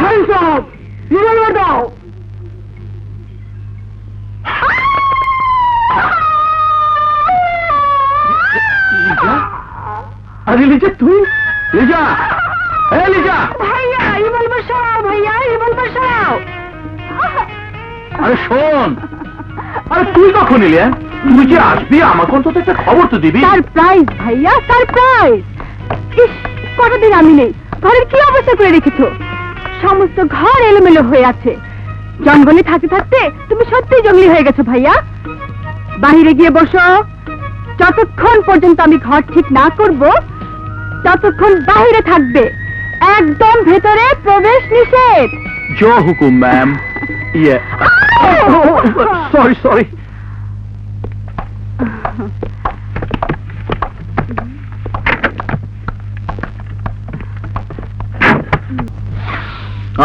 Hands up! Revolver দাও! আরে লিজা তুই? লিজা! এই লিজা! ভাইয়া রিভলভার সরাও, ভাইয়া রিভলভার সরাও। আরে শোন, আরে তুই কখন এলি? তুই যে আসবি আমাকে অন্তত একটা খবর তো দিবি। সারপ্রাইজ ভাইয়া, সারপ্রাইজ। ইস, কতদিন আমি নেই, ঘরের কি অবস্থা করে রেখেছো? সমস্ত ঘর এলোমেলো হয়ে আছে। জঙ্গলে থাকতে থাকতে তুমি সত্যিই জঙ্গলি হয়ে গেছো ভাইয়া। বাহিরে গিয়ে বসো। যতক্ষণ পর্যন্ত আমি ঘর ঠিক না করব ততক্ষণ বাহিরে থাকবে, একদম ভেতরে প্রবেশ নিষেধ। जो हुकुम मैम। ये सॉरी सॉरी।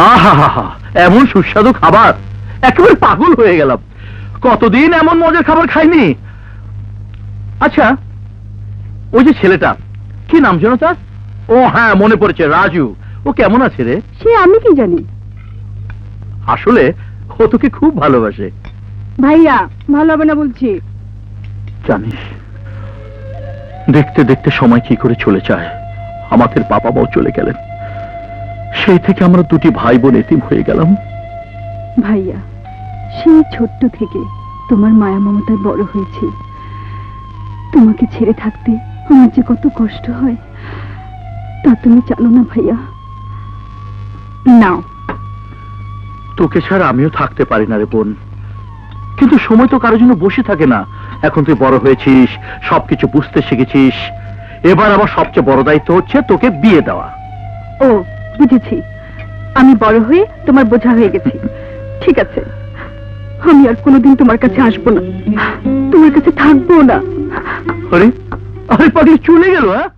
আহা, এমন সুস্বাদু খাবার, একেবারে পাগল হয়ে গেলাম। কতদিন এমন মজার খাবার খাইনি। আচ্ছা, ওই যে ছেলেটা, কি নাম যেন তার? ও হ্যাঁ, মনে পড়েছে, রাজু। ও কেমন আছে রে? সে আমি কি জানি। আসলে ও তোকে খুব ভালোবাসে। ভাইয়া ভালো হবে না বলছি। জানিস, দেখতে দেখতে সময় কি করে চলে যায়। আমাদের বাবা মাও চলে গেলেন, সেই থেকে আমরা দুটি ভাই বোন এতিম হয়ে গেলাম। ভাইয়া, সেই ছোট্ট থেকে তোমার মায়া মমতায় বড় হয়েছি। তোমাকে ছেড়ে থাকতে আমার যে কত কষ্ট হয় তা তুমি জানো না ভাইয়া। নাও। তোকে ছাড়া আমিও থাকতে পারি না রে বোন, কিন্তু সময় তো কারোর জন্য বসে থাকে না। এখন তুই বড় হয়েছিস, সবকিছু বুঝতে শিখেছিস, এবার আবার সবচেয়ে বড় দায়িত্ব হচ্ছে তোকে বিয়ে দেওয়া। ও বুঝেছি, আমি বড় হয়ে তোমার বোঝা হয়ে গেছি। ঠিক আছে, আমি আর কোনোদিন তোমার কাছে আসবো না, তোমার কাছে থাকবো না। আরে আরে পাগলি চলে গেল। হ্যাঁ,